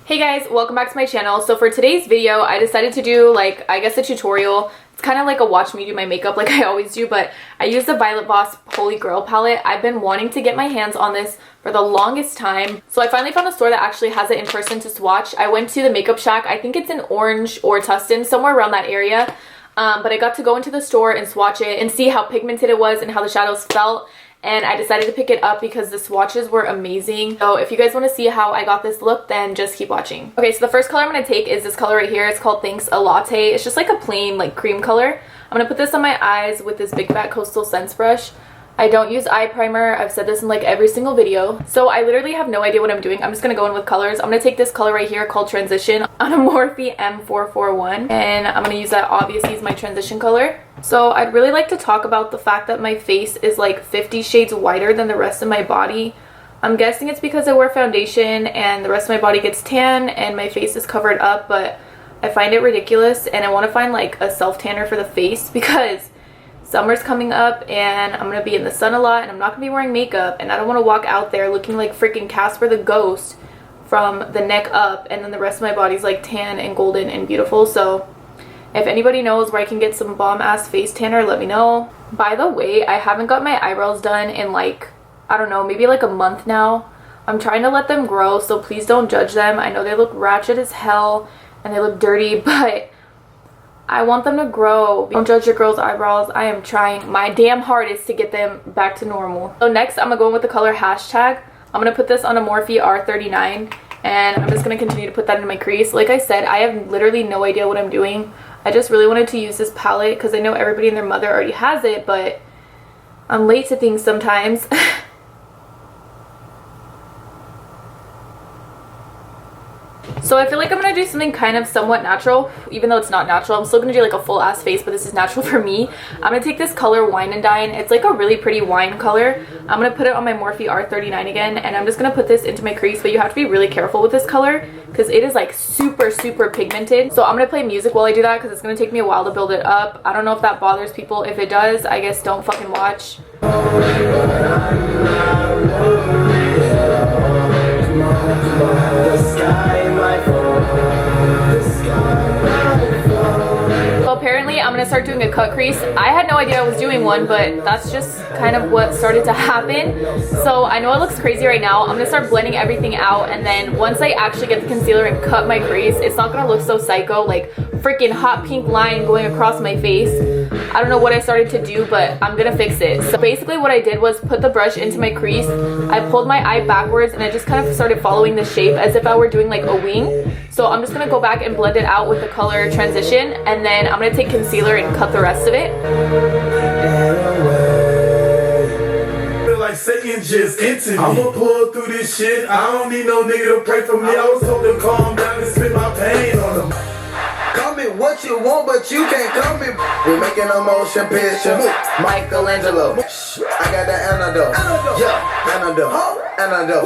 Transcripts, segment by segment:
Hey guys, welcome back to my channel. So for today's video, I decided to do like, I guess a tutorial. It's kind of like a watch me do my makeup like I always do, but I use the Violet Voss Grail palette. I've been wanting to get my hands on this for the longest time. So I finally found a store that actually has it in person to swatch. I went to the Makeup Shack. I think it's in Orange or Tustin, somewhere around that area. But I got to go into the store and swatch it and see how pigmented it was and how the shadows felt. And I decided to pick it up because the swatches were amazing. So if you guys want to see how I got this look, then just keep watching. Okay, so the first color I'm going to take is this color right here. It's called Thanks a Latte. It's just like a plain like cream color. I'm going to put this on my eyes with this Big Fat Coastal Scents brush. I don't use eye primer. I've said this in like every single video. So I literally have no idea what I'm doing. I'm just going to go in with colors. I'm going to take this color right here called Transition on a Morphe M441. And I'm going to use that obviously as my transition color. So I'd really like to talk about the fact that my face is like 50 shades whiter than the rest of my body. I'm guessing it's because I wear foundation and the rest of my body gets tan and my face is covered up, but I find it ridiculous and I want to find like a self tanner for the face because summer's coming up and I'm going to be in the sun a lot and I'm not going to be wearing makeup and I don't want to walk out there looking like freaking Casper the Ghost from the neck up and then the rest of my body's like tan and golden and beautiful. So if anybody knows where I can get some bomb ass face tanner, let me know. By the way, I haven't got my eyebrows done in like, I don't know, maybe like a month now. I'm trying to let them grow, so please don't judge them. I know they look ratchet as hell and they look dirty, but I want them to grow. Don't judge your girl's eyebrows. I am trying my damn hardest to get them back to normal. So next, I'm going to go in with the color Hashtag. I'm going to put this on a Morphe R39 and I'm just going to continue to put that in my crease. Like I said, I have literally no idea what I'm doing. I just really wanted to use this palette because I know everybody and their mother already has it, but I'm late to things sometimes. So I feel like I'm going to do something kind of somewhat natural, even though it's not natural. I'm still going to do like a full ass face, but this is natural for me. I'm going to take this color Wine and Dine. It's like a really pretty wine color. I'm going to put it on my Morphe R39 again, and I'm just going to put this into my crease, but you have to be really careful with this color because it is like super pigmented. So I'm going to play music while I do that because it's going to take me a while to build it up. I don't know if that bothers people. If it does, I guess don't fucking watch. So apparently I'm gonna start doing a cut crease. I had no idea I was doing one, but that's just kind of what started to happen. So I know it looks crazy right now. I'm gonna start blending everything out, and then once I actually get the concealer and cut my crease, it's not gonna look so psycho, like freaking hot pink line going across my face. I don't know what I started to do, but I'm gonna fix it. So basically what I did was put the brush into my crease. I pulled my eye backwards and I just kind of started following the shape as if I were doing like a wing. So I'm just gonna go back and blend it out with the color Transition, and then I'm gonna take concealer and cut the rest of it. Like Satan just entered me. I'ma pull through this shit. I don't need no nigga to pray for me. I was told to calm down and spit my pain on them. Call me what you want, but you can't call me. We're making a motion picture. Michelangelo. I got the antidote. Yeah, antidote.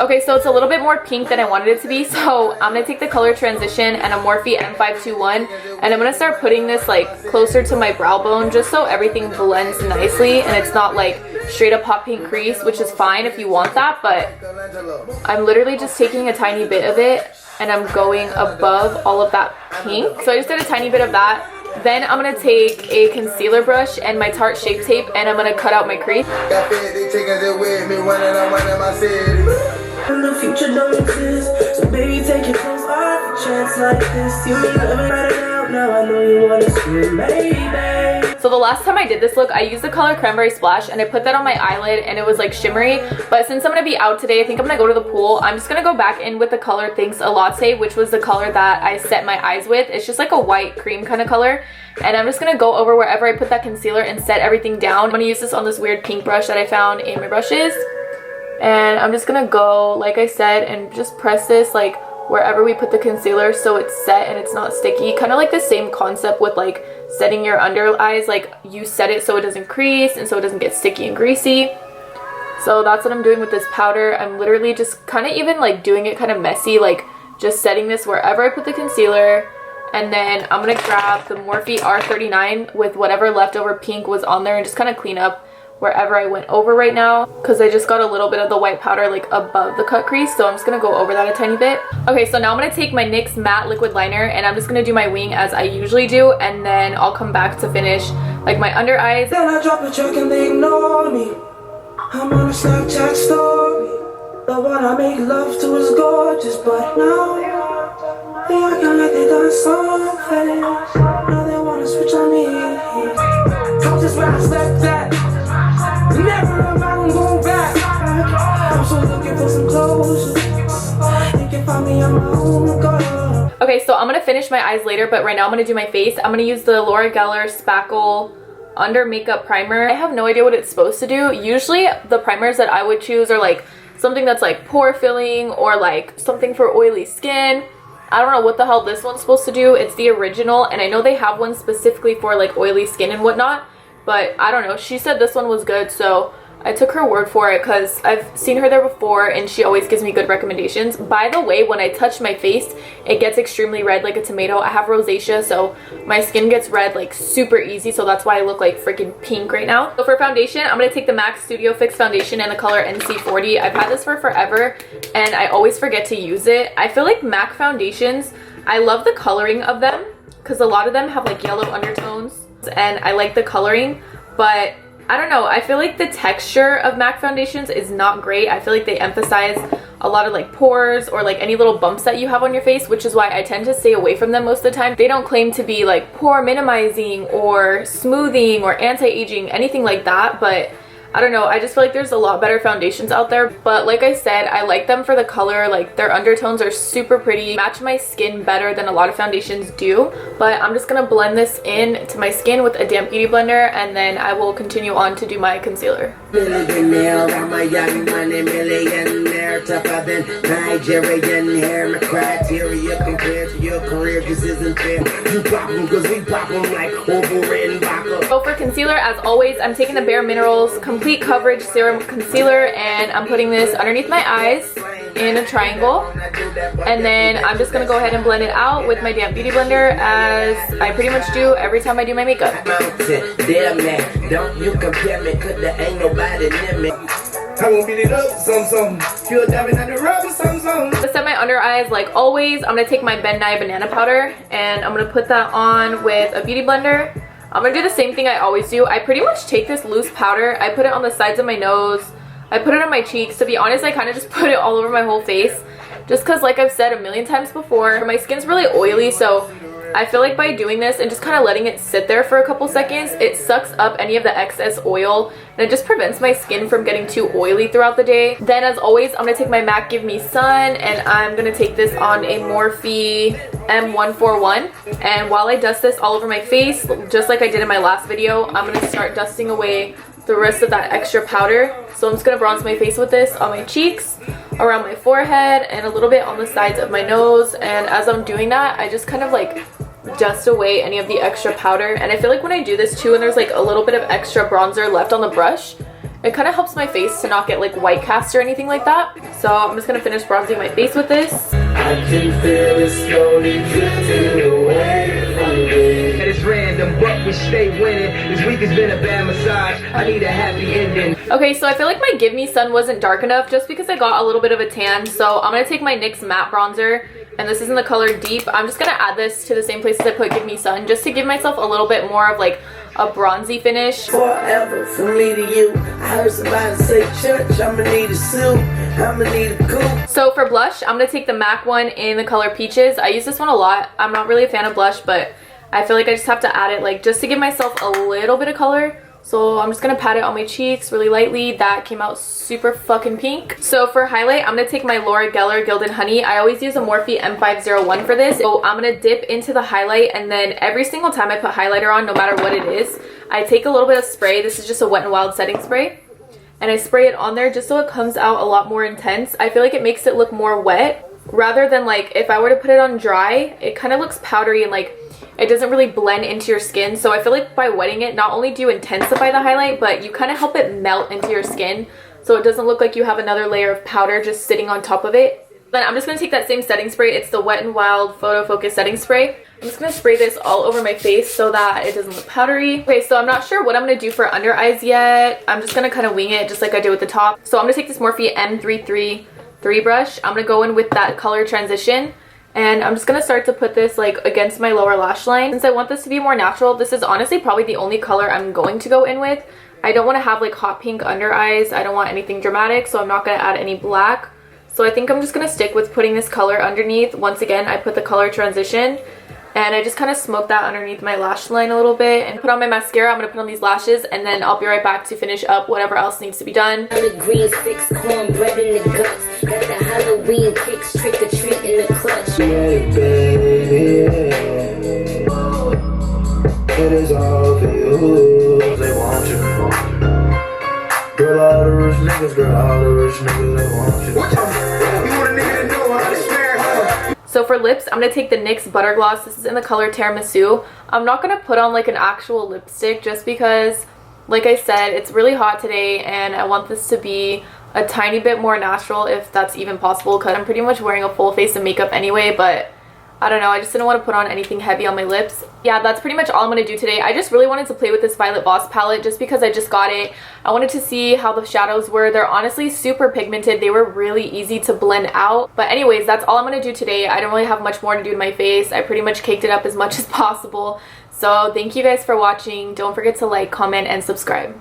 Okay, so it's a little bit more pink than I wanted it to be, so I'm going to take the color Transition and a Morphe M521, and I'm going to start putting this like closer to my brow bone just so everything blends nicely and it's not like straight up hot pink crease, which is fine if you want that, but I'm literally just taking a tiny bit of it and I'm going above all of that pink. So I just did a tiny bit of that. Then I'm going to take a concealer brush and my Tarte Shape Tape and I'm going to cut out my crease. Got 50 chickens that with me when I'm running my city. The future don't exist, so baby take your clothes off. A chance like this, you mean living right out. Now I know you want to scream, baby. So the last time I did this look, I used the color Creme Splash and I put that on my eyelid and it was like shimmery. But since I'm going to be out today, I think I'm going to go to the pool. I'm just going to go back in with the color Thanks a Latte, which was the color that I set my eyes with. It's just like a white cream kind of color. And I'm just going to go over wherever I put that concealer and set everything down. I'm going to use this on this weird pink brush that I found in my brushes. And I'm just going to go, like I said, and just press this like wherever we put the concealer so it's set and it's not sticky. Kind of like the same concept with like setting your under eyes, like you set it so it doesn't crease and so it doesn't get sticky and greasy. So that's what I'm doing with this powder. I'm literally just kind of even like doing it kind of messy, like just setting this wherever I put the concealer. And then I'm going to grab the Morphe R39 with whatever leftover pink was on there and just kind of clean up wherever I went over right now, because I just got a little bit of the white powder like above the cut crease, so I'm just gonna go over that a tiny bit. Okay, so now I'm gonna take my NYX matte liquid liner and I'm just gonna do my wing as I usually do, and then I'll come back to finish like my under eyes. Then I drop a check and they ignore me. I'm on a Snapchat story. The one I make love to is gorgeous, but now they acting like they done something. Now they wanna switch on me. House is where I slept at. Never am I gonna go back. I'm so looking for some closure. You can find me on my own girl. Okay, so I'm gonna finish my eyes later, but right now I'm gonna do my face. I'm gonna use the Laura Geller Spackle Under Makeup Primer. I have no idea what it's supposed to do. Usually the primers that I would choose are like something that's like pore filling or like something for oily skin. I don't know what the hell this one's supposed to do. It's the original, and I know they have one specifically for like oily skin and whatnot, but I don't know. She said this one was good, so I took her word for it because I've seen her there before and she always gives me good recommendations. By the way, when I touch my face, it gets extremely red like a tomato. I have rosacea, so my skin gets red like super easy, so that's why I look like freaking pink right now. So for foundation, I'm going to take the MAC Studio Fix foundation in the color NC40. I've had this for forever and I always forget to use it. I feel like MAC foundations, I love the coloring of them because a lot of them have like yellow undertones and I like the coloring, but I don't know, I feel like the texture of MAC foundations is not great. I feel like they emphasize a lot of like pores or like any little bumps that you have on your face, which is why I tend to stay away from them most of the time. They don't claim to be like pore minimizing or smoothing or anti-aging, anything like that, but I don't know, I just feel like there's a lot better foundations out there. But like I said, I like them for the color, like their undertones are super pretty, match my skin better than a lot of foundations do. But I'm just gonna blend this in to my skin with a damp beauty blender, and then I will continue on to do my concealer. Millionaire, I'm a young money millionaire, tougher than Nigerian hair. My criteria compared to your career just isn't fair. You pop them cause we pop them like over and vodka. So for concealer, as always, I'm taking the Bare Minerals Complete Coverage Serum Concealer and I'm putting this underneath my eyes in a triangle, and then I'm just gonna go ahead and blend it out with my damp beauty blender as I pretty much do every time I do my makeup. Don't you compare me, cause there ain't nobody near me. I won't beat it up, some. You're diving at the rubber, some. To set my under eyes, like always, I'm gonna take my Nye Banana Powder and I'm gonna put that on with a beauty blender. I'm gonna do the same thing I always do. I pretty much take this loose powder, I put it on the sides of my nose, I put it on my cheeks. To be honest, I kind of just put it all over my whole face, just because like I've said a million times before, my skin's really oily, so I feel like by doing this and just kind of letting it sit there for a couple seconds, it sucks up any of the excess oil and it just prevents my skin from getting too oily throughout the day. Then as always, I'm going to take my MAC Give Me Sun and I'm going to take this on a Morphe M141. And while I dust this all over my face, just like I did in my last video, I'm going to start dusting away the rest of that extra powder. So I'm just going to bronze my face with this on my cheeks, around my forehead, and a little bit on the sides of my nose. And as I'm doing that, I just kind of like dust away any of the extra powder. And I feel like when I do this too and there's like a little bit of extra bronzer left on the brush, it kind of helps my face to not get like white cast or anything like that. So I'm just going to finish bronzing my face with this. I can feel it slowly drifting away from me. It's random, but we stay winning. This week has been a bad massage. I need a happy ending. Okay, so I feel like my Give Me Sun wasn't dark enough just because I got a little bit of a tan. So I'm going to take my NYX matte bronzer, and this is in the color Deep. I'm just going to add this to the same places I put Give Me Sun just to give myself a little bit more of like a bronzy finish. Forever from me to you. I heard somebody say church. I'ma need a suit. I'ma need a coupe. So for blush, I'm going to take the MAC one in the color Peaches. I use this one a lot. I'm not really a fan of blush, but I feel like I just have to add it like just to give myself a little bit of color. So I'm just going to pat it on my cheeks really lightly. That came out super fucking pink. So for highlight, I'm going to take my Laura Geller Gilded Honey. I always use a Morphe M501 for this. So I'm going to dip into the highlight, and then every single time I put highlighter on, no matter what it is, I take a little bit of spray. This is just a Wet n Wild setting spray. And I spray it on there just so it comes out a lot more intense. I feel like it makes it look more wet rather than like if I were to put it on dry, it kind of looks powdery and like it doesn't really blend into your skin. So I feel like by wetting it, not only do you intensify the highlight, but you kind of help it melt into your skin so it doesn't look like you have another layer of powder just sitting on top of it. Then I'm just going to take that same setting spray. It's the Wet n Wild Photo Focus setting spray. I'm just going to spray this all over my face so that it doesn't look powdery. Okay, so I'm not sure what I'm going to do for under eyes yet. I'm just going to kind of wing it just like I did with the top. So I'm going to take this Morphe M333 brush. I'm going to go in with that color transition. And I'm just going to start to put this like against my lower lash line. Since I want this to be more natural, this is honestly probably the only color I'm going to go in with. I don't want to have like hot pink under eyes. I don't want anything dramatic, so I'm not going to add any black. So I think I'm just going to stick with putting this color underneath. Once again, I put the color transition. And I just kind of smoke that underneath my lash line a little bit and put on my mascara. I'm going to put on these lashes and then I'll be right back to finish up whatever else needs to be done. The greens fix cornbread in the guts. Got the Halloween kicks, trick or treat in the clutch. Hey, baby, it is all for you. They want you. Girl, all the rich niggas, they want you. You want a nigga to know how to swear, huh? So for lips, I'm going to take the NYX Butter Gloss. This is in the color Tiramisu. I'm not going to put on like an actual lipstick just because, like I said, it's really hot today and I want this to be a tiny bit more natural if that's even possible, because I'm pretty much wearing a full face of makeup anyway, but I don't know, I just didn't want to put on anything heavy on my lips. Yeah, that's pretty much all I'm going to do today. I just really wanted to play with this Violet Voss palette just because I just got it. I wanted to see how the shadows were. They're honestly super pigmented. They were really easy to blend out. But anyways, that's all I'm going to do today. I don't really have much more to do to my face. I pretty much caked it up as much as possible. So thank you guys for watching. Don't forget to like, comment, and subscribe.